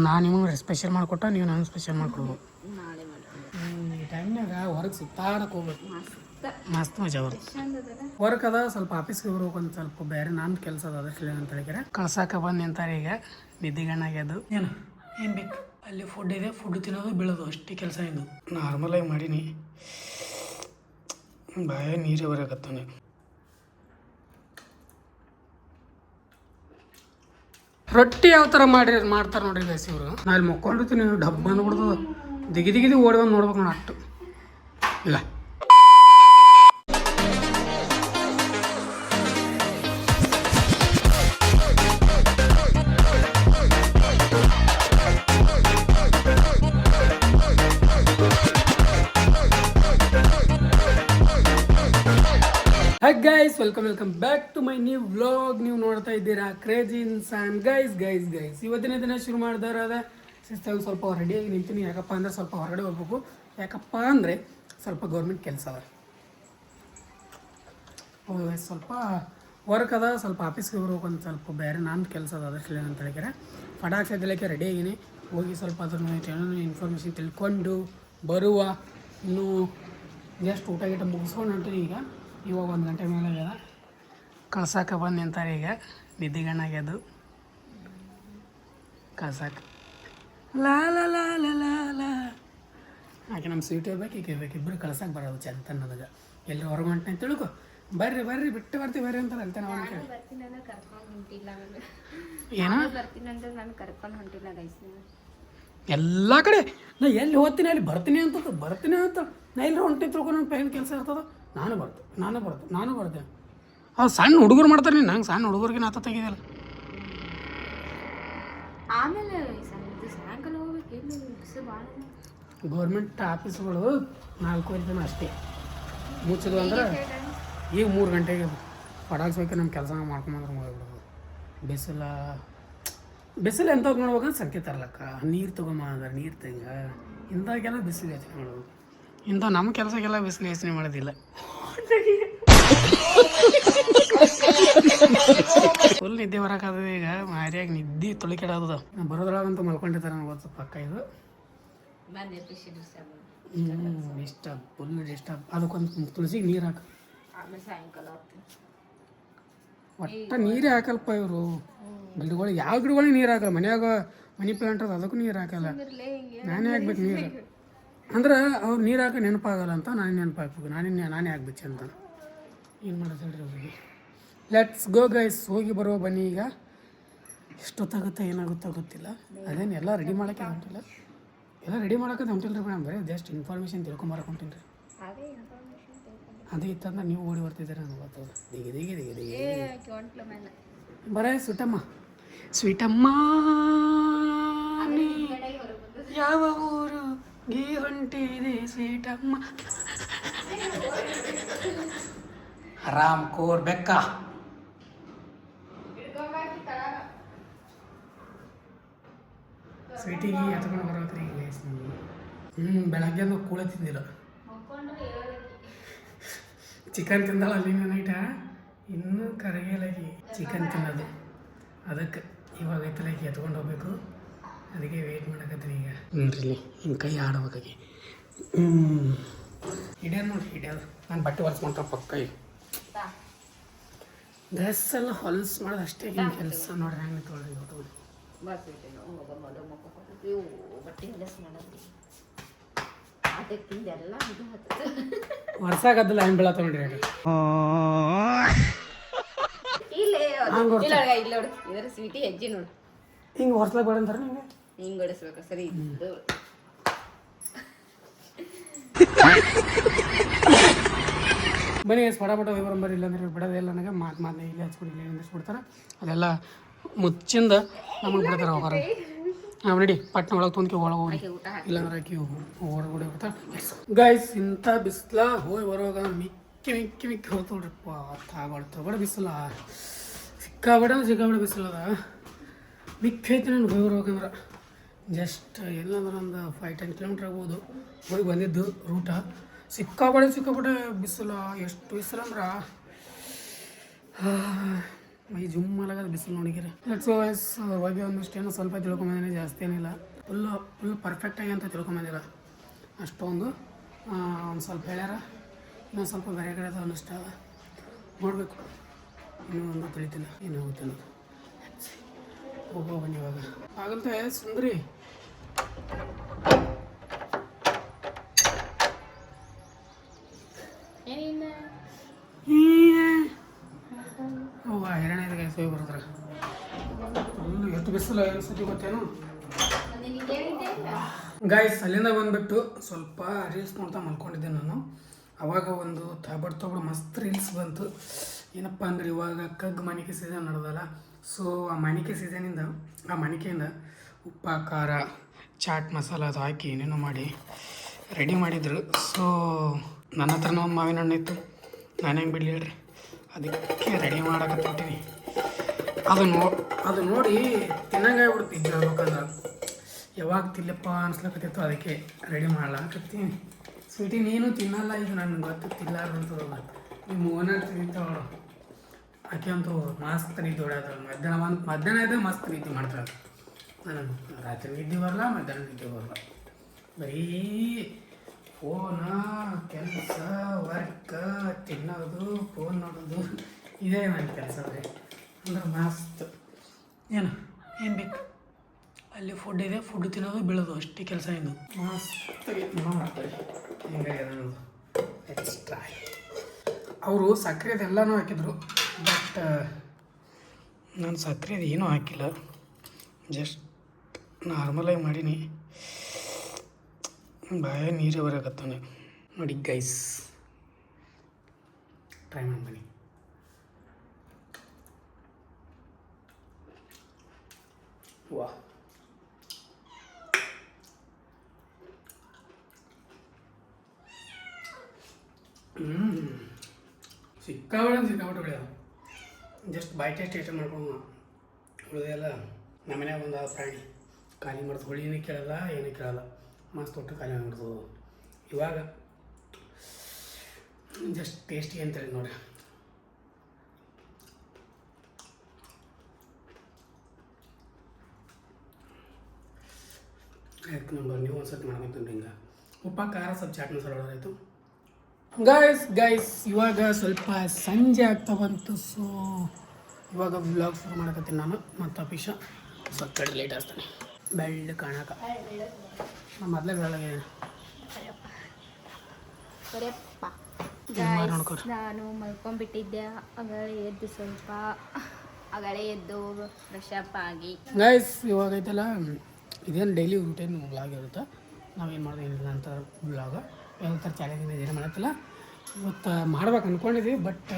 ನಾನು ನಿಮಗೆ ಸ್ಪೆಷಲ್ ಮಾಡಿಕೊಟ್ಟ ನೀವು ನಾನು ಸ್ಪೆಷಲ್ ಮಾಡ್ಕೊಡ್ಬೇಕು. ಈ ಟೈಮ್ನಾಗ ಹೊರಗೆ ಸುತ್ತಾಡಕ್ಕೆ ಹೋಗ್ಬೇಕು, ಮಸ್ತ್ ಮಜಾ ಬರುತ್ತೆ. ವರ್ಕ್ ಅದ, ಸ್ವಲ್ಪ ಆಫೀಸ್ಗೆ ಹೋಗ್ಬೇಕು ಅಂತ ಸ್ವಲ್ಪ ಬೇರೆ ನಾನು ಕೆಲಸ ಅದ ಅದಕ್ಕೆ ಅಂತ ಹೇಳಿದ್ರೆ ಕಳ್ಸಾಕ ಬಂದು ನಿಂತಾರೆ. ಈಗ ನಿದ್ದಿಗಣ್ಣಾಗ್ಯದು. ಏನು ಬೇಕು ಅಲ್ಲಿ ಫುಡ್ ಇದೆ, ಫುಡ್ ತಿನ್ನೋದು ಬೀಳೋದು ಅಷ್ಟೇ ಕೆಲಸ ಇದು. ನಾರ್ಮಲಾಗಿ ಮಾಡೀನಿ, ಬಾಯ ನೀರೇ ಬರೋಕತ್ತಾನೆ. ರೊಟ್ಟಿ ಯಾವ ಥರ ಮಾಡ್ತಾರೆ ನೋಡ್ರಿ ಗೈಸ್ ಇವರು. ನಾ ಇಲ್ಲಿ ಮಕ್ಕೊಂಡಿರ್ತೀನಿ, ಡಬ್ಬ ಬಂದ್ಬಿಡ್ತದ, ದಿಗಿ ಓಡಿ ಬಂದು ನೋಡ್ಬೇಕು ನೋಡಿ ಅಷ್ಟು ಇಲ್ಲ. Hi guys, welcome back to my new vlog. ನೀವು ನೋಡ್ತಾ ಇದ್ದೀರಾ ಕ್ರೇಜಿ ಇನ್ಸಾನ್. ಗೈಸ್ ಇವತ್ತಿನ ದಿನ ಶುರು ಮಾಡಿದಾರದ ಶಿಸ್ತಾಗಿ ಸ್ವಲ್ಪ ರೆಡಿಯಾಗಿ ನಿಂತೀನಿ. ಯಾಕಪ್ಪ ಅಂದರೆ ಸ್ವಲ್ಪ ಹೊರಗಡೆ ಹೋಗ್ಬೇಕು. ಯಾಕಪ್ಪ ಅಂದರೆ ಸ್ವಲ್ಪ ಗೌರ್ಮೆಂಟ್ ಕೆಲಸ ಅದ, ಸ್ವಲ್ಪ ವರ್ಕ್ ಅದ, ಸ್ವಲ್ಪ ಆಫೀಸ್ಗೆ ಹೋಗ್ಬೇಕು ಅಂತ ಸ್ವಲ್ಪ ಬೇರೆ ನಾನು ಕೆಲಸ ಅದ ಅದಕ್ಕೆ ಅಂತ ಹೇಳಿದ್ರೆ ಪಟಾಕ್ಷಕ್ಕೆ ರೆಡಿ ಆಗಿನಿ. ಹೋಗಿ ಸ್ವಲ್ಪ ಅದ್ರ ಇನ್ಫಾರ್ಮೇಷನ್ ತಿಳ್ಕೊಂಡು ಬರುವ. ಇನ್ನೂ ಜಸ್ಟ್ ಊಟ ಗೀಟ ಮುಗಿಸ್ಕೊಂಡು ಹೊಂಟೀನಿ. ಇವಾಗ 1 ಗಂಟೆ ಮೇಲೆ ಆಗ್ಯದ. ಕಳ್ಸಾಕ ಬಂದು ನಿಂತಾರೆ. ಈಗ ನಿದ್ದಿಗಣ್ಣಾಗ್ಯದು ಕಳ್ಸಾಕ. ಲಾ ಲಾ ಲಾ ಲಾ ಲಾ ಲಾ ಆಕೆ ನಮ್ಮ ಸ್ವೀಟ್ ಇರ್ಬೇಕು, ಈಗ ಇರ್ಬೇಕು, ಇಬ್ಬರು ಕಳ್ಸಕ್ಕೆ ಬರೋದು ಚಂತ ಅನ್ನೋದಾಗ. ಎಲ್ಲಿ ಹೊರಗೆ ಹೊಂಟೆ ಅಂತ ತಿಳ್ಕೊ, ಬರ್ರಿ ಬಿಟ್ಟು ಬರ್ತೀವಿ ಬರ್ರಿ ಅಂತಾರೆ ಅಂತ ನಾವು ಏನೋ ಎಲ್ಲ ಕಡೆ ನಾ ಎಲ್ಲಿ ಹೋಗ್ತೀನಿ ಅಲ್ಲಿ ಬರ್ತೀನಿ ಅಂತ ನಾ ಎಲ್ಲಿ ಹೊಂಟಿ ತಿಳ್ಕೊ. ನನ್ನ ಪೇನ್ ಕೆಲಸ ಇರ್ತದೆ, ನಾನು ಬರ್ತೇನೆ. ಅವ್ರು ಸಣ್ಣ ಹುಡುಗರು ಮಾಡ್ತಾರೆ. ನೀನು ನಂಗೆ ಸಣ್ಣ ಹುಡುಗರಿಗೆ ನಾತ ತೆಗಿದಲ್ಲ. ಗೌರ್ಮೆಂಟ್ ಆಫೀಸ್ಗಳು 4 ಜನ ಅಷ್ಟೇ ಮುಚ್ಚೋದು. ಅಂದ್ರೆ ಈಗ 3 ಗಂಟೆಗೆ ಪಟಾಕ್ಸೋಕೆ ನಮ್ಮ ಕೆಲಸ ಮಾಡ್ಕೊಂಬಂದ್ರೆ ಹೋಗ್ಬಿಡೋದು. ಬಿಸಿಲು ಎಂಥವ್ರು ನೋಡ್ಬೇಕಂದ್ರೆ ಸಂಖ್ಯೆ ತರ್ಲಕ್ಕ ನೀರು ತೊಗೊಂಬ ಅಂದ್ರೆ ನೀರು ತೆಂಗ ಇಂಥಾಗೆಲ್ಲ ಬಿಸಿಲು ಯೋಚನೆ ಮಾಡೋದು. ಇಂಥ ನಮ್ಮ ಕೆಲಸಕ್ಕೆಲ್ಲ ಬಿಸಿಲು ಯೋಚನೆ ಮಾಡೋದಿಲ್ಲ. ಫುಲ್ ನಿದ್ದೆ ಬರೋಕ್ಕಾದ. ಈಗ ಮಾರಿಯಾಗಿ ನಿದ್ದೆ ತೊಳಿಕೆಡೋದು. ಬರೋದ್ರೊಳಗಂತೂ ಮಲ್ಕೊಂಡಿರ್ತಾರೆ ನನಗೆ ಗೊತ್ತು ಪಕ್ಕ. ಇದು ಡಿಸ್ಟರ್ಬ್, ಫುಲ್ ಡಿಸ್ಟರ್ಬ್. ಅದಕ್ಕೊಂದು ತುಳಸಿಗೆ ನೀರು ಹಾಕ, ಒಟ್ಟ ನೀರೇ ಹಾಕಲ್ಪ ಇವರು. ಗಿಡಗಳಿಗೆ ಯಾವ ಗಿಡಗಳಿಗೆ ನೀರು ಹಾಕಲ್ಲ. ಮನ್ಯಾಗ ಮನಿ ಪ್ಲಾಂಟ್ ಅದ, ಅದಕ್ಕೂ ನೀರು ಹಾಕಲ್ಲ. ನಾನೇ ಹಾಕ್ಬೇಕು ನೀರು. ಅಂದ್ರೆ ಅವ್ರು ನೀರು ಹಾಕಿ ನೆನಪಾಗಲ್ಲ ಅಂತ ನಾನೇ ನೆನಪು ಹಾಕ್ಬೇಕು. ನಾನೇ ಹಾಕ್ಬೇಕು ಅಂತ. ಏನು ಮಾಡೋದು ಹೇಳ್ರಿ ಅವ್ರಿಗೆ. ಲೆಟ್ಸ್ ಗೋ ಗೈಸ್, ಹೋಗಿ ಬರುವ ಬನ್ನಿ. ಈಗ ಎಷ್ಟೊತ್ತಾಗುತ್ತೆ ಏನಾಗುತ್ತೋ ಗೊತ್ತಿಲ್ಲ. ಅದೇನು ಎಲ್ಲ ರೆಡಿ ಮಾಡೋಕ್ಕೆ ಹೊಂಟಿಲ್ಲ. ಎಲ್ಲ ರೆಡಿ ಮಾಡೋಕ್ಕೆ ಹೊಂಟಿಲ್ಲ ರೀ ಮೇಡಮ್. ಬರೀ ಜಸ್ಟ್ ಇನ್ಫಾರ್ಮೇಷನ್ ತಿಳ್ಕೊಂಬರಕ್ಕೆ ಹೊಂಟೀನಿ ರೀ. ಅದೇ ಇತ್ತಂದ್ರೆ ನೀವು ಓಡಿ ಬರ್ತಿದ್ದೀರ ನನಗೆ ಗೊತ್ತದ. ದಿಗಿ ಬರೇ ಸ್ವೀಟಮ್ಮ ಯಾವ ಊರು ಗೀ ಹೊಂಟಿದೆ ಸ್ವೀಟಮ್ಮ. ಆರಾಮ್ ಕೋರ್ ಬೆಕ್ಕ. ಸ್ವೀಟಿಗೆ ಹತ್ಕೊಂಡು ಬರೋಕ್ರಿ. ಬೆಳಗ್ಗೆ ಕೂಳ ತಿಂದಿಲ್ಲ, ಚಿಕನ್ ತಿಂದಲ್ಲ ಅಲ್ಲಿನ ನೈಟ. ಇನ್ನೂ ಕರಗೇಲಾಗಿ ಚಿಕನ್ ತಿನ್ನೋದು. ಅದಕ್ಕೆ ಇವಾಗ ಐತಲಾಗಿ ಎತ್ಕೊಂಡು ಹೋಗ್ಬೇಕು. ಅದಕ್ಕೆ ವೆಯ್ಟ್ ಮಾಡಕತ್ತೀನಿ. ಈಗ ನೋಡ್ರಿ ಹಿಂಗೆ ಕೈ ಆಡ್ಬೇಕಾಗಿ ಹಿಡಿಯೋದು ನೋಡ್ರಿ, ಹಿಡಿಯೋದು. ನಾನು ಬಟ್ಟೆ ಹೊಲ್ಸ್ಕೊಂಡ್ರೆ ಪಕ್ಕ ಈಗ ಡ್ರೆಸ್ ಎಲ್ಲ ಹೊಲ್ಸ್ ಮಾಡೋದು ಅಷ್ಟೇ. ಹಿಂಗೆ ಕೆಲಸ ನೋಡ್ರಿ ಹೆಂಗೆ ತೊಗೊಳ್ಳಿ ವರ್ಷಾಗದ್ದಲ್ಲ ಹೆಂಗೆ ಬೀಳತ್ತ ನೋಡ್ರಿ. ಹಿಂಗೆ ಹೊರ್ಸ್ಲಾಗ ಬೇಡ ಅಂತಾರೆ ನಿಂಗೆ. ಹಿಂಗೆ ಹೊಡಿಸ್ಬೇಕ ಸರಿ. ಬನ್ನಿ ಪಟಾಪಟ ಹೋಗಿ ಇಲ್ಲಾಂದ್ರೆ ಬಿಡೋದಿಲ್ಲ. ನನಗೆ ಮಾತನ್ನ ಇಲ್ಲಿ ಹಚ್ಬಿಡಿ, ಇಲ್ಲಿ ನಿಂದಿಸ್ಬಿಡ್ತಾರೆ. ಅದೆಲ್ಲ ಮುಚ್ಚಿಂದ ನಮಗೆ ಬಿಡ್ತಾರೆ ಹೊರಗೆ. ನಾವು ರೆಡಿ ಪಟ್ನ ಒಳಗೆ ತುಂಬ್ಕಿ ಒಳಗೆ ಹೋಗಿ, ಇಲ್ಲಾಂದ್ರೆ ಆಕಿ ಹೊರಗಡೆ ಹೋಗ್ತಾರೆ. ಗೈಸ್ ಇಂಥ ಬಿಸಿಲ ಹೋಗಿ ಬರುವಾಗ ಮಿಕ್ಕಿ ಹೋಗ್ತೋಡ್ರಿಪ್ಪ. ತಗೊಳ್ಳಿ ಬಿಸಿಲ ಸಿಕ್ಕಾಬೇಡ ಬಿಸಿಲದ. ಮಿಕ್ಕಿ ಐತಿ ನಾನು ಹೋಗಿ ಬರ್ಬೇಕಂದ್ರೆ. ಜಸ್ಟ್ ಎಲ್ಲಂದ್ರೆ ಒಂದು 5-10 ಕಿಲೋಮೀಟ್ರ್ ಆಗ್ಬೋದು. ಹೋಗಿ ಬಂದಿದ್ದು ರೂಟ. ಸಿಕ್ಕಾಪಟ್ಟೆ ಬಿಸಿಲು. ಎಷ್ಟು ಬಿಸಿಲು ಅಂದ್ರೆ ಮೈ ಜುಮ್ ಮಲಗದ ಬಿಸಿಲು ನೋಡಿಕಿರಿ. ಲೆಟ್ಸ್ ವೈಸ್ ಹೋಗಿ ಒಂದಿಷ್ಟೇನು ಸ್ವಲ್ಪ ತಿಳ್ಕೊಂಬಂದಿನಿ, ಜಾಸ್ತಿ ಏನಿಲ್ಲ. ಫುಲ್ ಪರ್ಫೆಕ್ಟಾಗಿ ಅಂತ ತಿಳ್ಕೊಂಬಂದಿಲ್ಲ ಅಷ್ಟೊಂದು. ಒಂದು ಸ್ವಲ್ಪ ಹೇಳ್ಯಾರ, ಇನ್ನೊಂದು ಸ್ವಲ್ಪ ಬೇರೆ ಕಡೆ ಅದ ಒಂದಿಷ್ಟ ನೋಡಬೇಕು. ಇನ್ನೂ ಒಂದು ತಿಳಿತಿಲ್ಲ ಏನಾಗುತ್ತೆ ಅನ್ನೋದು. ಹೋಗೋ ಬನ್ನಿ ಇವಾಗ. ಆಗಲ್ತೆ ಸುಂದ್ರಿ. ಅವ್ವ ಹಿರಣ್ಯದ ಸೋಯ್ ಬರ್ತಾರ. ಎಷ್ಟು ಬಿಸಿಲು ಏನು ಸುದ್ದಿ ಗೊತ್ತೇನು ಗಾಯ್ಸ್. ಅಲ್ಲಿಂದ ಬಂದುಬಿಟ್ಟು ಸ್ವಲ್ಪ ರೀಲ್ಸ್ ನೋಡ್ತಾ ಮಲ್ಕೊಂಡಿದ್ದೆ ನಾನು. ಅವಾಗ ಒಂದು ತೊಗೊಬಿಡು ಮಸ್ತ್ ರೀಲ್ಸ್ ಬಂತು. ಏನಪ್ಪ ಅಂದ್ರೆ ಇವಾಗ ಕಗ್ಗು ಮಾಣಿಕೆ ಸೀಸನ್ ನಡೆದಲ್ಲ. ಸೊ ಆ ಮಾಣಿಕೆ ಸೀಸನಿಂದ ಆ ಮಾಣಿಕೆಯಿಂದ ಉಪ್ಪ ಖಾರ ಚಾಟ್ ಮಸಾಲ ಅದು ಹಾಕಿ ಏನೇನೋ ಮಾಡಿ ರೆಡಿ ಮಾಡಿದ್ರು. ಸೊ ನನ್ನ ಹತ್ರನೂ ಒಂದು ಮಾವಿನ ಹಣ್ಣು ಇತ್ತು, ನಾನು ಹೆಂಗೆ ಬಿಡಲಿ ಹೇಳ್ರಿ, ಅದಕ್ಕೆ ರೆಡಿ ಮಾಡಕತ್ತೀನಿ. ಅದು ನೋಡಿ ತಿನ್ನಂಗೆ ಆಗ್ಬಿಡ್ತಿದ್ದು ಹೇಳ್ಬೇಕಂದ್ರೆ. ಯಾವಾಗ ತಿಲ್ಲಪ್ಪ ಅನ್ಸ್ಲಕತ್ತಿತ್ತು, ಅದಕ್ಕೆ ರೆಡಿ ಮಾಡ್ಲಾಕತ್ತೀನಿ. ಸ್ವೀಟಿ ನೀನು ತಿನ್ನಲ್ಲ, ಇದು ನನಗೆ ಗೊತ್ತು ತಿಲ್ಲಾರ್ದಂತದಲ್ಲ. ನಿಮ್ಮ ಓನರ್ ತಿಂತಾವಳು, ಆಕೆ ಅಂತೂ ಮಸ್ತ್ ನಿದ್ದೆ ಹೊಡ್ಯಾದ. ಮಧ್ಯಾಹ್ನ ಇದೆ ಮಸ್ತ್ ನಿದ್ದೆ ಮಾಡ್ತಾಳೆ. ನನಗೆ ರಾತ್ರಿ ನಿದ್ದೆ ಬರಲ್ಲ, ಮಧ್ಯಾಹ್ನ ನಿದ್ದೆ ಬರಲ್ಲ. ಬರೀ ಫೋನ, ಕೆಲಸ, ವರ್ಕ್, ತಿನ್ನೋದು, ಫೋನ್ ನೋಡೋದು, ಇದೇ ನನ್ನ ಕೆಲಸ ರೀ. ಅಂದ್ರೆ ಮಸ್ತ್ ಏನು ಬೇಕು ಅಲ್ಲಿ ಫುಡ್ ಇದೆ, ಫುಡ್ ತಿನ್ನೋದು ಬೀಳೋದು ಅಷ್ಟೇ ಕೆಲಸ. ಇದು ಮಸ್ತಾಗಿ ಮಾಡ್ತಾರೆ. ಹಿಂಗಾಗಿ ಅನ್ನೋದು ಎಕ್ಸ್ಟ್ರಾ. ಅವರು ಸಕ್ಕರೆದು ಎಲ್ಲನೂ ಹಾಕಿದ್ರು, ಬಟ್ ನಾನು ಸಕ್ಕರೆದು ಏನೂ ಹಾಕಿಲ್ಲ, ಜಸ್ಟ್ ನಾರ್ಮಲಾಗಿ ಮಾಡೀನಿ. ಬಾಯ ನೀರೇ ಬರೋಕತ್ತಾನೆ ನೋಡಿ ಗೈಸ್. ಟ್ರೈ ಮಾಡಿ ಬನ್ನಿ. ವಾ ಸಿಕ್ಕಾಪಟ್ಟೆ ಬೆಳೆಯ. ಜಸ್ಟ್ ಬಾಯ್ ಟೇಸ್ಟ್ ಮಾಡ್ಕೊಂಡು ಉಳಿದೆಲ್ಲ ನಮ್ಮನ್ಯಾಗ ಒಂದು ಪ್ರಾಣಿ ಖಾಲಿ ಮಾಡ್ದು. ಹುಳಿನೂ ಕೇಳಲ್ಲ, ಏನೂ ಕೇಳಲ್ಲ, ಮಸ್ತ್ ಒಟ್ಟು ಖಾಲಿ ಮಾಡ್ದು. ಇವಾಗ ಜಸ್ಟ್ ಟೇಸ್ಟಿ ಅಂತೇಳಿ ನೋಡಿ. ಆಯ್ತು ನಂಬರ್, ನೀವು ಒಂದು ಸರ್ತಿ ಮಾಡ್ಕೊಂತೀನಿ. ಹಿಂಗೆ ಉಪ್ಪ ಖಾರ ಸ್ವಲ್ಪ ಚಾಟ್ ಮಸಾಲ ಹೊಡೆದಾಯ್ತು. ಗೈಸ್ ಇವಾಗ ಸ್ವಲ್ಪ ಸಂಜೆ ಆಗ್ತಾ ಬಂತು. ಸೊ ಇವಾಗ ವ್ಲಾಗ್ ಶುರು ಮಾಡಕತ್ತೀನಿ ನಾನು ಮತ್ತು ಅಫೀಶ. ಸ್ವಲ್ಪ ಕಡೆ ಲೇಟ್ ಆಗ್ತಾನೆ ಬೆಳ್ಳ ಕಾಣಕ. ನಮ್ಮ ಮೊದಲೇ ಬೆಳಗ್ಗೆ ನಾನು ಮಲ್ಕೊಂಡ್ಬಿಟ್ಟಿದ್ದೆ. ಅಗಳೇ ಎದ್ದು ಫ್ರೆಶ್ ಅಪ್ ಆಗಿ ಗೈಸ್ ಇವಾಗ ಐತಲ್ಲ, ಇದೇನು ಡೈಲಿ ರೂಟೀನ್ ವ್ಲಾಗ್ ಇರುತ್ತೆ. ನಾವೇನು ಮಾಡೋದು ಏನಿಲ್ಲ ಅಂತ ವ್ಲಾಗ ಯಾವ ಥರ ಚಾಲೆಂಜಿಂದ ಏನು ಮಾಡತ್ತಿಲ್ಲ. ಇವತ್ತು ಮಾಡ್ಬೇಕು ಅಂದ್ಕೊಂಡಿದ್ವಿ, ಬಟ್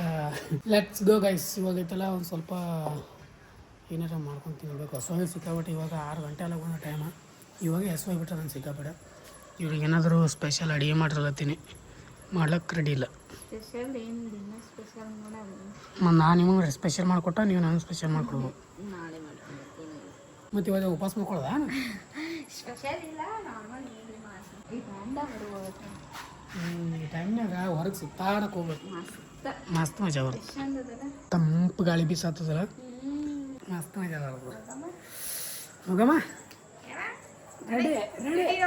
ಲೆಟ್ಸ್ ಗೋ ಗೈಸ್. ಇವಾಗ ಐತಲ್ಲ ಒಂದು ಸ್ವಲ್ಪ ಏನಾರ ಮಾಡ್ಕೊಂಡು ತಿನ್ನಬೇಕು. ಹಸುವಾಗಿ ಸಿಕ್ಕಾಬಿಟ್ಟು ಇವಾಗ 6 ಗಂಟೆ ಎಲ್ಲ ಬಂದ ಟೈಮ. ಇವಾಗ ಹಸುವಾಗಿಬಿಟ್ರೆ ನಾನು ಸಿಕ್ಕಾಬಿಡ. ಇವ್ರಿಗೆ ಏನಾದರೂ ಸ್ಪೆಷಲ್ ಅಡುಗೆ ಮಾಡಿರಲತ್ತೀನಿ, ಮಾಡ್ಲಿಕ್ಕೆ ರೆಡಿ ಇಲ್ಲ. ನಾನು ನಿಮಗೆ ಸ್ಪೆಷಲ್ ಮಾಡಿಕೊಟ್ಟ, ನೀವು ನಾನು ಸ್ಪೆಷಲ್ ಮಾಡಿಕೊಡ್ಬೋದು. ಮತ್ತು ಇವಾಗ ಉಪವಾಸ ಮಾಡ್ಕೊಳ್ಳೋದ? ಈ ಟೈಮ್ನಾಗ ಹೊರಗೆ ಸುತ್ತಾಡಕ್ಕೆ ಹೋಗ್ಬೇಕು, ಮಸ್ತ್ ಮಜಾ ಬರುತ್ತೆ. ತಂಪು ಗಾಳಿ ಬೀಸಾತದಲ್ಲ, ಮಸ್ತ್ ಮಜಾ ಬರ್ತದೆ. ಹೋಗಮ್ಮ ರೆಡಿ ಈಗ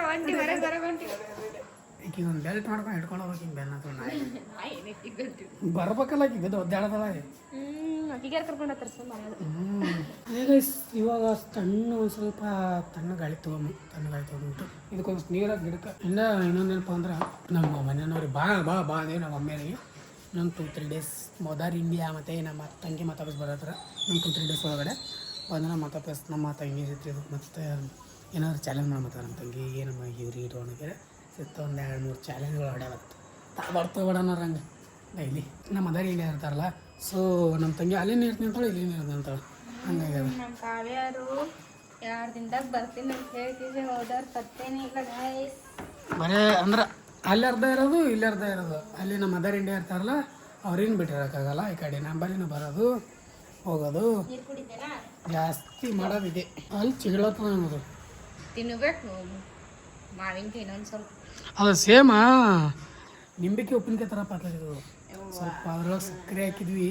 ಒಂದು ಬೆಲ್ಟ್ ಮಾಡ್ಕೊಂಡು ಹಿಡ್ಕೊಂಡು ಹೋಗ್ಬೇಕು. ಹಿಂಗೆ ಬೆನ್ನ ಬರ್ಬೇಕಲ್ಲ, ಈಗ ಒದ್ದಾಡದಲ್ಲ. ಇವಾಗ ತಣ್ಣು ಒಂದು ಸ್ವಲ್ಪ ತಣ್ಣ ಗಾಳಿ ತೊಗೊಂಬಿಟ್ಟು ಇದಕ್ಕೊಂದು ನೀರಾಗಿ ಗಿಡಕ್ಕೆ ಇನ್ನೊಂದೇನಪ್ಪ ಅಂದ್ರೆ ನಮ್ಮ ಮನೆಯವ್ರಿಗೆ ಬಾ ಅದೇ ನಮ್ಮ ಮಮ್ಮಿಯರಿಗೆ ನಮ್ಮ 2-3 ಡೇಸ್ ಮದರ್ ಇಂಡಿಯಾ ಮತ್ತು ನಮ್ಮ ತಂಗಿ ಮಾತಾಪಿಸ್ ಬರತ್ತಾರ. ನಮ್ಮ 2-3 ಡೇಸ್ ಒಳಗಡೆ ಬಂದ್ರೆ ಮಾತಾಪಿಸ್ ನಮ್ಮ ತಂಗಿ ಜೊತೆ ಮತ್ತು ಏನಾದ್ರು ಚಾಲೆಂಜ್ ಮಾಡ್ತಾರೆ. ನಮ್ಮ ತಂಗಿಗೆ ನಮ್ಮ ಇವ್ರಿಗೆ ಒಣಗೆ ಸಿಕ್ತ ಒಂದು 2-3 ಚಾಲೆಂಜ್ಗಳು ಹೊಡ್ಯಾವತ್ತು ಬರ್ತಾವಡ ಅನ್ನೋರಂಗೆ ಡೈಲಿ. ನಮ್ಮ ಮದರ್ ಇಂಡಿಯಾ ಇರ್ತಾರಲ್ಲ, ಸೊ ನಮ್ಮ ತಂಗಿ ಅಲ್ಲಿನೇ ಇರ್ತೀನಿ ಅಂತಾಳೆ, ಇಲ್ಲಿನೇ ಇರ್ತೀನಿ ಅಂತಾಳೆ. ಹಂಗಾಗಿ ನಮ್ಮ ಕಾವ್ಯಾರು 2 ದಿನದಾಗ ಬರ್ತೀನಿ ಅಂತ ಹೇಳ್ತಿದ್ದೆ, ಹೋದವ್ರು ಬರ್ತೇನೆ ಇಲ್ಲ ಗಾಯ್ಸ್. ಬರೇ ಅಂದ್ರೆ ಅಲ್ಲಿ ಅರ್ಧ ಇರೋದು ಇಲ್ಲಿ ಅರ್ಧ ಇರೋದು. ಅಲ್ಲಿ ನಮ್ಮ ಮದರ್ ಇಂಡಿಯಾ ಇರ್ತಾರಲ್ಲ, ಅವ್ರೇನು ಬಿಟ್ಟಿರೋಕ್ಕಾಗಲ್ಲ. ಈ ಕಡೆ ನಂಬಲ್ಲಿನೂ ಬರೋದು ಹೋಗೋದು ಜಾಸ್ತಿ ಮಾಡೋದಿದೆ. ಅಲ್ಲಿ ಚಿಗಳತ್ತ ಅನ್ನೋದು ತಿನ್ನಬೇಕು ಮಾವಿನಕಾಯಿ ಇನ್ನೊಂದು ಸ್ವಲ್ಪ. ಅದು ಸೇಮಾ ನಿಂಬೆಕಾಯಿ ಉಪ್ಪಿನಕಾಯಿ ಥರ ಪಾತ್ಲಿದ್ದು. ಸ್ವಲ್ಪ ಅದ್ರೊಳಗೆ ಸಕ್ಕರೆ ಹಾಕಿದ್ವಿ.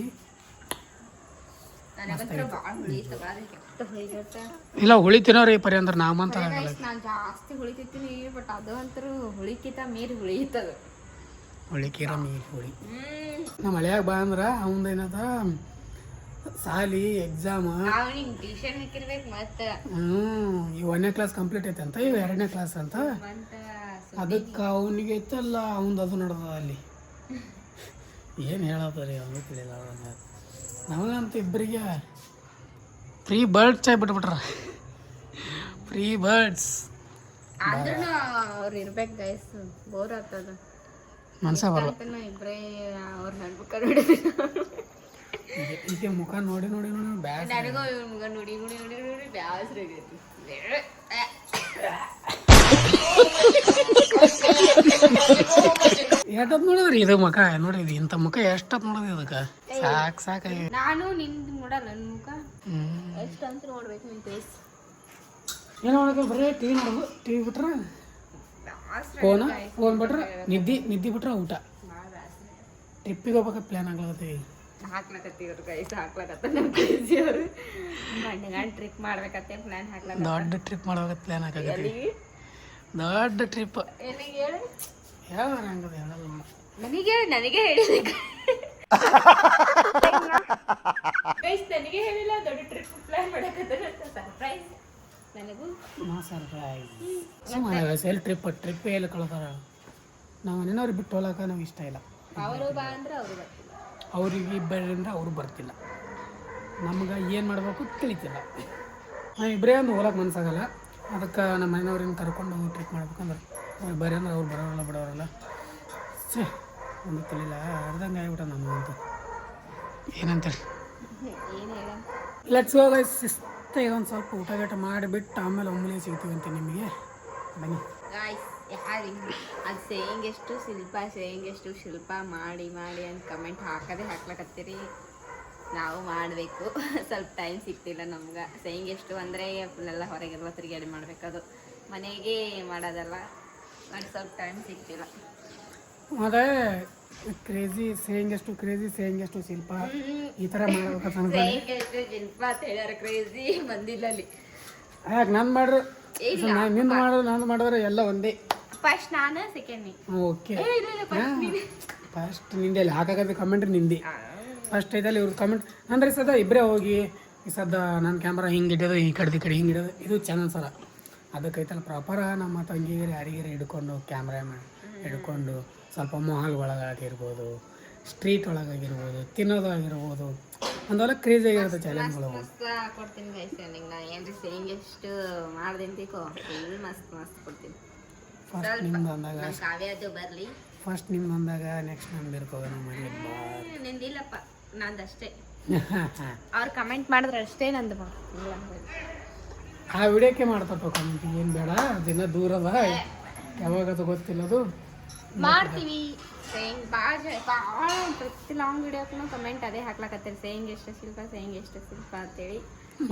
ನನಗಂತೂ ಭಾಳ ಹುಳಿ ತಗ ಕೆಟ್ಟ ಹುಳಿ ಗೊತ್ತ ಇಲ್ಲ ಹುಳಿ ತಿನ್ನೋರಿ ಪರಿ ಅಂದ್ರೆ ನಾವಂತ ನಾನು ಜಾಸ್ತಿ ಹುಳಿ ತಿಂತೀನಿ ಬಟ್ ಅದು ಅಂತರೂ ಹುಳಿಕಿತ ಮೀರಿ ಹುಳಿತದ ಹುಳಿಕೀರ ಮೀರಿ ಹುಳಿ ನಮ್ಮ ಮಳೆಯಾಗ ಬಾ ಅಂದ್ರೆ ಅವಂದು ಏನದ ಸಾಲಿ ಎಕ್ಸಾಮ್ ಅವನಿಗೆ ಟ್ಯೂಷನ್ ಹಾಕಿರ್ಬೇಕು ಮತ್ತೆ ಈ 1ನೇ ಕ್ಲಾಸ್ ಕಂಪ್ಲೀಟ್ ಐತೆ ಅಂತ ಇವು 2ನೇ ಕ್ಲಾಸ್ ಅಂತ ಅದಕ್ಕೆ ಅವನಿಗೆ ಐತಲ್ಲ ಅವಂದು ಅದು ನಡೆದ ಅಲ್ಲಿ ಏನು ಹೇಳೋದು ರೀ ಅವನು ತಿಳಿಲ್ಲ ನಮಗಂತ ಇಬ್ಬರಿಗೆ ಫ್ರೀ ಬರ್ಡ್ಸ್ ಆಗಿಬಿಟ್ಬಿಟ್ರ ಫ್ರೀ ಬರ್ಡ್ಸ್ ಆದ್ರೂ ಅವ್ರು ಇರ್ಬೇಕು ಗೈಸ್ ಬೋರ್ ಆಗ್ತದ ಮನ್ಸ ಬರಲ್ಲ ಇಬ್ಬರೇ ಅವ್ರ ನಡ್ಬೇಕು ಈಗ ಮುಖ ನೋಡಿ ನೋಡಿ ನೋಡಿ ಬ್ಯಾಸ್ ನನಗೂ ಇವ್ರ ಮುಖ ನೋಡಿ ನೋಡಿ ನೋಡಿ ನೋಡಿ ಬ್ಯಾಸ್ರ ಆಗೈತಿ ಎಷ್ಟೊತ್ತು ನೋಡಿದ್ರಿ ಇದು ಮುಖ ನೋಡಿದ್ರಿ ಇಂಥ ಮುಖ ಎಷ್ಟೊತ್ತು ನೋಡಿದ್ರಿ ಇದಕ್ಕೆ ಸಾಕಾಗಿ ನಾನು ನಿಂದು ನೋಡಲ್ಲ ನನ್ನ ಮುಖ ಎಷ್ಟು ಅಂತ ನೋಡ್ಬೇಕು ನಿನ್ ಫೇಸ್ ಏನು ಮಾಡೋದು ಬರೀ ಟಿವಿ ನೋಡೋದು ಟಿವಿ ಬಿಟ್ರೆ ಫೋನ್ ಬಿಟ್ರೆ ನಿದ್ದೆ ಬಿಟ್ರೆ ಊಟ ಟ್ರಿಪ್ಪಿಗೆ ಹೋಗ್ಬೇಕು ಪ್ಲ್ಯಾನ್ ಆಗ್ಲತ್ತೀವಿ ಹಾಕ್ಲಕತ್ತೀವ್ರು ಗೈಸ್ ಹಾಕ್ಲಕತ್ತ ನಮ್ಮ ಕೈಸಿ ಅವರು ಗಂಡ ಟ್ರಿಪ್ ಮಾಡ್ಬೇಕತ್ತೆ ಪ್ಲಾನ್ ಹಾಕ್ಲಕ ದೊಡ್ಡ ಟ್ರಿಪ್ ಮಾಡ್ಬೇಕು ಪ್ಲ್ಯಾನ್ ಹಾಕಿ ದೊಡ್ಡ ಟ್ರಿಪ್ ಎಲ್ಲಿಗೆ ಹೇಳಿ ಯಾವ ಹಂಗದ ಹೇಳಲ್ಲ ನನಗೆ ಹೇಳಿದೆ ಗೈಸ್ ನನಗೆ ಹೇಳಿಲ್ಲ ದೊಡ್ಡ ಟ್ರಿಪ್ ಪ್ಲಾನ್ ಮಾಡಕತ್ತಾರೆ ಸರ್ಪ್ರೈಸ್ ನನಗೂ ನಾ ಸರ್ಪ್ರೈಸ್ ಎಲ್ಲಿ ಟ್ರಿಪ್ ಎಲ್ಲಿ ಕಳ್ತಾರ ನಾವು ನೆನವ್ರಿಗೆ ಬಿಟ್ಟು ಹೋಲಕ ನಮ್ಗೆ ಇಷ್ಟ ಇಲ್ಲ ಅವರು ಬಾ ಅಂದ್ರೆ ಅವರು ಬರ್ತಿಲ್ಲ ಅವ್ರಿಗೆ ಇಬ್ಬರಿಂದ ಅವರು ಬರ್ತಿಲ್ಲ ನಮ್ಗೆ ಏನು ಮಾಡಬೇಕು ತಿಳಿತಿಲ್ಲ ನಾವು ಇಬ್ಬರೇ ಒಂದು ಹೋಲಕ್ಕೆ ಮನಸ್ಸಾಗಲ್ಲ ಅದಕ್ಕೆ ನಮ್ಮ ಮನೆಯವ್ರನ್ನ ಕರ್ಕೊಂಡು ಟ್ರಿಪ್ ಮಾಡ್ಬೇಕಂದ್ರೆ ಅವ್ರು ಬರೀ ಅಂದ್ರೆ ಅವ್ರು ಬರೋರಲ್ಲ ಬಿಡೋರಲ್ಲ ಒಂದು ತಿಳಿಲ್ಲ ಅರ್ಧಂಗೆ ಆಗ್ಬಿಟ್ಟ ನಮಗಂತ ಏನಂತಾರೆ ಲೆಟ್ಸ್ ಗೋ ಗೈಸ್ ಶಿಸ್ತಾಗಿ ಒಂದು ಸ್ವಲ್ಪ ಊಟ ಗೀಟ ಮಾಡಿಬಿಟ್ಟು ಆಮೇಲೆ ಒಮ್ಮೆ ಸಿಗ್ತೀವಂತೆ ನಿಮಗೆ ಬನ್ನಿ ಗಾಯ್ಸ್ ಅದು ಸೇಯಿಂಗ್ ಎಷ್ಟು ಶಿಲ್ಪ ಮಾಡಿ ಅಂತ ಕಮೆಂಟ್ ಹಾಕ್ಲಕತ್ತೀರಿ ನಾವು ಮಾಡಬೇಕು ಸ್ವಲ್ಪ ಟೈಮ್ ಸಿಗ್ತಿಲ್ಲ ನಮ್ಗೆ ಸೇಯಿಂಗ್ ಎಷ್ಟು ಅಂದರೆ ಫುಲ್ಲೆಲ್ಲ ಹೊರಗೆಲ್ಲ ತಿರುಗಾಡಿ ಮಾಡಬೇಕದು ಮನೆಗೆ ಮಾಡೋದಲ್ಲ ಅದು ಸ್ವಲ್ಪ ಟೈಮ್ ಸಿಗ್ತಿಲ್ಲ ಅದೇ ಕ್ರೇಜಿ ಸೇಯಿಂಗ್ ಎಷ್ಟು ಶಿಲ್ಪ ಈ ಥರ ಮಾಡ್ಬೇಕಂತ ಸೇಯಿಂಗ್ ಎಷ್ಟು ಶಿಲ್ಪ ಅಂತ ಹೇಳ್ಯಾರ ಕ್ರೇಜಿ ಬಂದಿಲ್ಲ ಅಲ್ಲಿ ಯಾಕೆ ನಾನು ಮಾಡ್ರಿ ನಿಂದು ಮಾಡೋದು ನಾನು ಮಾಡಿದ್ರೆ ಎಲ್ಲ ಒಂದೇ ಫಸ್ಟ್ ನಾನು ಸೆಕೆಂಡ್ ಓಕೆ ಫಸ್ಟ್ ನಿಂದೆ ಅಲ್ಲಿ ಹಾಕಾಗತ್ತೆ ಕಮೆಂಟ್ ನಿಂದೆ ಫಸ್ಟ್ ಐತಲ್ಲಿ ಇವ್ರದ್ದು ಕಮೆಂಟ್ ಅಂದ್ರೆ ಈ ಸದ ಇಬ್ಬರೇ ಹೋಗಿ ಈ ಸದ ನನ್ನ ಕ್ಯಾಮ್ರಾ ಹಿಂಗೆ ಇಡೋದು ಈ ಕಡೆ ಹಿಂಗೆ ಇಡೋದು ಇದು ಚಾನಲ್ ಸರ ಅದಕ್ಕೈತಲ್ಲ ಪ್ರಾಪರ ನಮ್ಮ ತಂಗಿಗೆ ಯಾರಿಗಾರ ಹಿಡ್ಕೊಂಡು ಕ್ಯಾಮ್ರಾಮನ್ ಹಿಡ್ಕೊಂಡು ಸ್ವಲ್ಪ ಮಾಲ್ ಒಳಗಾಗಿರ್ಬೋದು ಸ್ಟ್ರೀಟ್ ಒಳಗಾಗಿರ್ಬೋದು ತಿನ್ನೋದಾಗಿರ್ಬೋದು ಒಂದೆಲ್ಲ ಕ್ರೇಜಿ ಆಗಿರುತ್ತೆ ಚಾಲೆಂಜ್ಗಳು ಕೊಡ್ತೀನಿ ಗೈಸ್ ನಾ ಏನ್ರಿ ಸೇಯಿಂಗ್ ಎಷ್ಟು ಮಾಡ್ದಿಂತಿಕೋ ಮಸ್ತ್ ಕೊಡ್ತೀನಿ ಫಸ್ಟ್ ನಿಮ್ದು ಅಂದಾಗ ಕಾವ್ಯದು ಬರಲಿ ಫಸ್ಟ್ ನಿಮ್ದು ಅಂದಾಗ ನೆಕ್ಸ್ಟ್ ನಮ್ದು ಇರ್ಕೋದು ನಮ್ಮ ಮನೆ ನಿಂದಿಲ್ಲಪ್ಪ ನಂದಷ್ಟೇ ಅವ್ರು ಕಮೆಂಟ್ ಮಾಡಿದ್ರೆ ಅಷ್ಟೇ ನಂದು ಆ ವಿಡಿಯೋಕ್ಕೆ ಮಾಡ್ತಪ್ಪ ಕಮೆಂಟ್ ಏನು ಬೇಡ ದಿನ ದೂರದ ಯಾವಾಗದು ಗೊತ್ತಿಲ್ಲದು ಮಾಡ್ತೀವಿ ಸೇಯಿಂಗ್ ಭಾಳ ಪ್ರತಿ ಲಾಂಗ್ ವಿಡಿಯೋಕ್ಕೂ ಕಮೆಂಟ್ ಅದೇ ಹಾಕ್ಲಕತ್ತೀರಿ ಸೇಯಿಂಗ್ ಎಷ್ಟು ಶಿಲ್ಪ ಅಂತೇಳಿ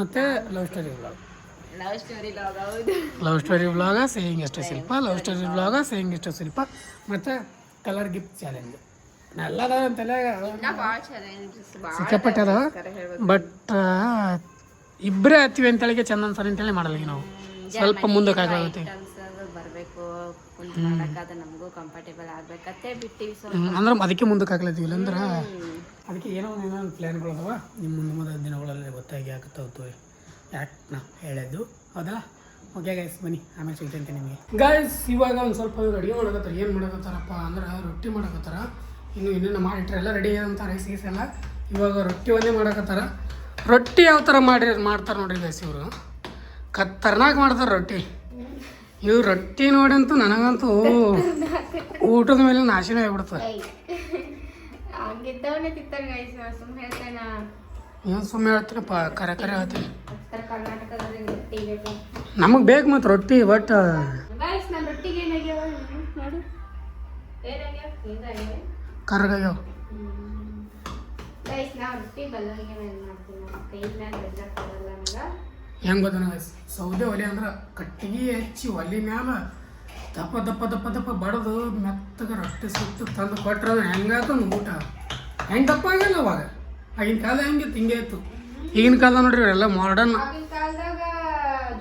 ಮತ್ತೆ ಲವ್ ಸ್ಟೋರಿ ವ್ಲಾಗ್ ಹೌದು ಲವ್ ಸ್ಟೋರಿ ವ್ಲಾಗ ಸೇಯಿಂಗ್ ಎಷ್ಟು ಶಿಲ್ಪ ಲವ್ ಸ್ಟೋರಿ ವ್ಲಾಗ ಸೇಯಿಂಗ್ ಎಷ್ಟು ಶಿಲ್ಪ ಮತ್ತು ಕಲರ್ ಗಿಫ್ಟ್ ಚಾಲೆಂಜ್ ಎಲ್ಲದ ಅಂತೆಲ್ಲ ಸಿಕ್ಕಾಪಟ್ಟೆ ಅದಾವ ಬಟ್ ಇಬ್ಬರೇ ಹತ್ತೀವಿ ಅಂತೇಳಿಗೆ ಚಂದನ್ ಸರ್ ಅಂತೇಳಿ ಮಾಡಲ್ಲ ನಾವು ಸ್ವಲ್ಪ ಮುಂದಕ್ಕೆ ಆಗುತ್ತೆ ಬರಬೇಕು ಮಾಡಕ್ಕಾದ ನಮಗೂ ಕಂಫರ್ಟೇಬಲ್ ಆಗ್ಬೇಕತ್ತೆ ಬಿಟ್ಟಿವಿ ಅಂದ್ರೆ ಅದಕ್ಕೆ ಮುಂದಕ್ಕೆ ಹಾಕ್ಲತ್ತೀವಿ ಇಲ್ಲಂದ್ರೆ ಅದಕ್ಕೆ ಏನೋ ಒಂದು ಪ್ಲ್ಯಾನ್ಗಳು ಅದಾವ ನಿಮ್ಮ ಮುಂದೆ ದಿನಗಳಲ್ಲಿ ಗೊತ್ತಾಗಿ ಆಗುತ್ತವೆ ಯಾಕೆ ನಾ ಹೇಳಿದ್ದು ಹೌದಾ ಓಕೆ ಗೈಸ್ ಬನ್ನಿ ಆಮೇಲೆ ಸಿಗ್ತಂತೆ ನಿಮಗೆ ಗೈಸ್ ಇವಾಗ ಒಂದು ಸ್ವಲ್ಪ ಅಡುಗೆ ಮಾಡಕತ್ತಾರೆ ಏನು ಮಾಡಕತ್ತಾರಪ್ಪ ಅಂದ್ರೆ ರೊಟ್ಟಿ ಮಾಡಕತ್ತಾರ ಇನ್ನೇನು ಮಾಡಿಟ್ರೆ ಎಲ್ಲ ರೆಡಿ ಆದಂಥ ರೈಸ್ ಗೀಸ್ ಎಲ್ಲ ಇವಾಗ ರೊಟ್ಟಿ ಒಂದೇ ಮಾಡಕತ್ತಾರ ರೊಟ್ಟಿ ಯಾವ ಥರ ಮಾಡ್ತಾರೆ ನೋಡ್ರಿ ಗೈಸ್ ಇವರು ಖತರ್ನಾಕ್ ಮಾಡ್ತಾರೆ ರೊಟ್ಟಿ ಇವ್ರು ರೊಟ್ಟಿ ನೋಡಂತೂ ನನಗಂತೂ ಊಟದ ಮೇಲೆ ನಾಶನೇ ಆಗ್ಬಿಡ್ತದೆ ಏನು ಸುಮ್ಮನೆ ಹೇಳ್ತೀನಪ್ಪ ಕರೆ ಹೇಳ್ತೀನಿ ನಮಗೆ ಬೇಕು ಮತ್ತು ರೊಟ್ಟಿ ಬಟ್ ಕರ್ಗಾಗ್ಯಾವ ಹೆಂಗೆ ಗೊತ್ತ ಸೌದೆ ಒಲೆ ಅಂದ್ರೆ ಕಟ್ಟಿಗೆ ಹಚ್ಚಿ ಒಲೆ ಮ್ಯಾಲ ದಪ್ಪ ದಪ್ಪ ದಪ್ಪ ದಪ್ಪ ಬಡದು ಮೆತ್ತಗೆ ರೊಟ್ಟಿ ಸುಟ್ಟು ತಂದು ಕೊಟ್ರೆ ಹೆಂಗಾಯ್ತು ಊಟ ಹೆಂಗೆ ದಪ್ಪ ಆಗಿಲ್ಲ ಅವಾಗ ಆಗಿನ ಕಾಲ ಹೆಂಗಿತ್ತು ಹಿಂಗೆ ಇತ್ತು ಈಗಿನ ಕಾಲದಾಗ ನೋಡ್ರಿ ಎಲ್ಲ ಮಾಡರ್ನ್. ಆಗಿನ ಕಾಲದಾಗ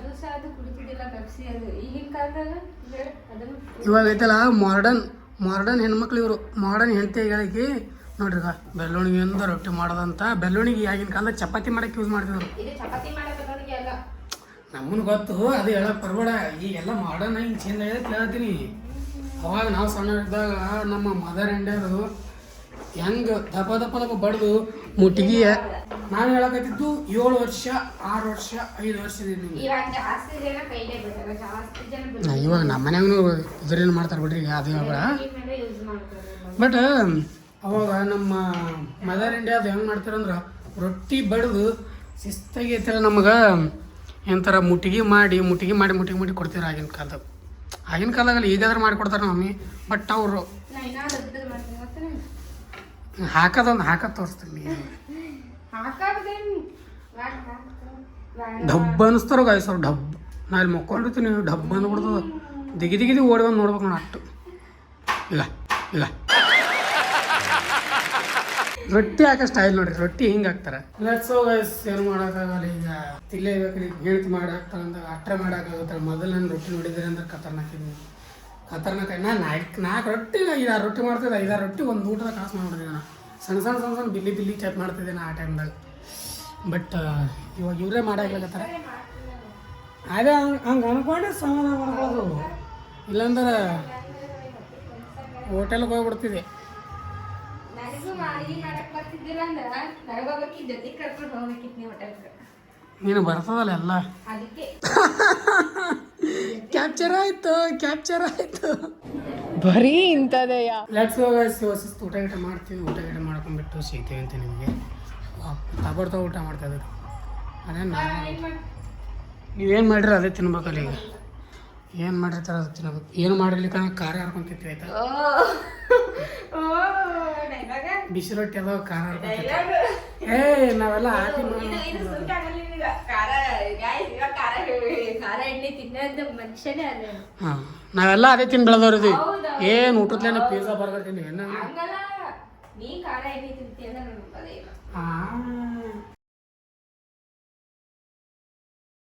ಜ್ಯೂಸ್ ಅದು ಕುಡಿತಿದ್ದಿಲ್ಲ, ಪೆಪ್ಸಿ ಅದು. ಈಗಿನ ಕಾಲದಾಗ ಅದನ್ನು ಇವಾಗ ಐತಲ್ಲ ಮಾಡರ್ನ್ ಹೆಣ್ಮಕ್ಳು ಇವರು. ಮಾಡರ್ನ್ ಹೆಂಡತಿಗಳಿಗೆ ನೋಡ್ರಿ ಬೆಳ್ಳುಣಿಗೆಯಿಂದ ರೊಟ್ಟಿ ಮಾಡೋದಂತ. ಬೆಳ್ಳುಣಿಗೆ ಆಗಿನ ಕಾಲದಾಗ ಚಪಾತಿ ಮಾಡಕ್ಕೆ ಯೂಸ್ ಮಾಡ್ತಿದ್ರು. ಇದು ಚಪಾತಿ ಮಾಡೋ ಬೆಳವಣಿಗೆ ಅಲ್ಲ. ನಮ್ಮನ್ನು ಗೊತ್ತು, ಅದು ಹೇಳಕ್ ಬರಬೇಡ. ಈಗೆಲ್ಲ ಮಾಡರ್ನ್ ಹಿಂಗೆ ಚೇಂಜ್ ಆಗಿದೆ ಹೇಳ್ತೀನಿ. ಅವಾಗ ನಾವು ಸಣ್ಣ ಇದ್ದಾಗ ನಮ್ಮ ಮದರ್ ಇಂಡಿಯಾರು ಹೆಂಗೆ ದಪ್ಪ ಬಡ್ದು ಮುಟ್ಟಿಗೆ ನಾನು ಹೇಳಕತ್ತಿದ್ದು 7 ವರ್ಷ 6 ವರ್ಷ 5 ವರ್ಷದಿಂದ. ಇವಾಗ ಜಾಸ್ತಿ ಜನ ಕೈಲೇ ಬಿಡ್ತಾರೆ, ಜಾಸ್ತಿ ಜನ ಬಿಡ್ತಾರೆ. ಇವಾಗ ನಮ್ಮ ಮನ್ಯಾಗೂ ಇದರೇನು ಮಾಡ್ತಾರೆ ಬಿಡ್ರಿ, ಈಗ ಅದು ಹೇಳ್ಬೇಡ. ಯೂಸ್ ಮಾಡ್ತಾರೆ. ಬಟ್ ಅವಾಗ ನಮ್ಮ ಮದರ್ ಇಂಡಿಯಾದ ಹೆಂಗೆ ಮಾಡ್ತಾರಂದ್ರೆ ರೊಟ್ಟಿ ಬಡ್ದು ಶಿಸ್ತಾಗಿ ಐತಲ್ಲ ನಮಗೆ ಎಂಥರ ಮುಟ್ಟಿಗೆ ಮಾಡಿ ಕೊಡ್ತಾರೆ ಆಗಿನ ಕಾಲದಾಗ. ಆಗಿನ ಕಾಲದಲ್ಲಿ ಈಗಾದ್ರೂ ಮಾಡಿಕೊಡ್ತಾರೆ ನಮ್ಮ ಮಮ್ಮಿ. ಬಟ್ ಅವರು ಹಾಕೋದು ತೋರಿಸ್ತೀನಿ. ಡಬ್ಬ ಅನ್ನಿಸ್ತಾರೋ ಗಾಯ್ಸವ್ರು, ಡಬ್ಬ. ನಾ ಇಲ್ಲಿ ಮಕ್ಕೊಂಡಿರ್ತೀನಿ, ಡಬ್ಬ ಅಂದ್ಬಿಡ್ತದ. ದಿಗಿ ಓಡಿ ಬಂದು ನೋಡ್ಬೇಕು ನೋಡಿ ಅಷ್ಟು. ಇಲ್ಲ ರೊಟ್ಟಿ ಹಾಕೋ ಸ್ಟೈಲ್ ನೋಡ್ರಿ, ರೊಟ್ಟಿ ಹಿಂಗೆ ಹಾಕ್ತಾರೆ. ಲೆಟ್ಸ್ ಗೋ ಗೈಸ್, ಏನು ಮಾಡೋಕ್ಕಾಗಲ್ಲ. ಈಗ ತಿಲ್ಲೇಬೇಕು, ಹೇಳ್ತಿ ಮಾಡಾಕ್ತಾರೆ ಅಂದಾಗ ಅಟ್ರೆ ಮಾಡೋಕ್ಕಾಗುತ್ತೆ. ಮೊದಲು ನಾನು ರೊಟ್ಟಿ ನೋಡಿದ್ರೆ ಅಂದ್ರೆ ಖತರ್ನಾಕ್ ನಾನು 4 ರೊಟ್ಟಿ 5-6 ರೊಟ್ಟಿ ಮಾಡ್ತಿದ್ದೆ. 5-6 ರೊಟ್ಟಿ ಒಂದು ಊಟದ ಕಾಸು ಮಾಡಿದೆ ನಾನು. ಸಣ್ಣ ಬಿಲ್ಲಿ ಟೈಪ್ ಮಾಡ್ತಿದ್ದೆ ನಾ ಆ ಟೈಮ್ದಾಗ. ಬಟ್ ಇವಾಗ ಇವರೇ ಮಾಡಾಕ್ಲಾಗತ್ತಾರೆ. ಅದೇ ಹಂಗೆ ಅನ್ಕೊಂಡೆ ಸಮಾಧಾನ ಮಾಡ್ಬೋದು. ಇಲ್ಲಾಂದ್ರೆ ಹೋಟೆಲ್ಗೆ ಹೋಗ್ಬಿಡ್ತಿದ್ದೆ. ನೀನು ಬರ್ತದಲ್ಲ ಎಲ್ಲ. ಕ್ಯಾಪ್ಚರ್ ಆಯ್ತು ಬರೀ ಇಂಥದೆಯ. ಲೆಟ್ಸ್ ಗೋ ಗೈಸ್, ಶಿಸ್ತು ಊಟ ಮಾಡ್ತೀವಿ. ಊಟ ಮಾಡ್ಕೊಂಡ್ಬಿಟ್ಟು ಸಿಗ್ತೀವಿ ಅಂತ ನಿಮಗೆ. ತಗೊಡ್ತಾ ಊಟ ಮಾಡ್ತಾ ಇದ್ರು. ಅದೇ ನೀವೇನು ಮಾಡಿರಿ ಅದೇ ತಿನ್ಬೇಕಲ್ಲ. ಈಗ ಏನು ಮಾಡಿರ್ತಾರೆ ಅದು ತಿನ್ಬೇಕು. ಏನು ಮಾಡಿರ್ಲಿಕ್ಕ ಖಾರ ಹಾರ್ಕೊಂತಿದ್ವಿ ಆಯ್ತಾ. ಬಿಸಿ ರೊಟ್ಟಿ ಅದಾವ ಖಾರ ಹಾರ್ಕೊಂತಿದ್ವಿ. ನಾವೆಲ್ಲ ಹಾಕಿ ಹಾಂ ನಾವೆಲ್ಲ ಅದೇ ತಿಂದು ಬೆಳೆದವ್ರಿದ್ವಿ. ಏನು ಊಟದ್ಲೇನ ಪಿಜ್ಜಾ ಬರ್ಗರ್ ತಿಂದ್ವಿ. ಹಾಂ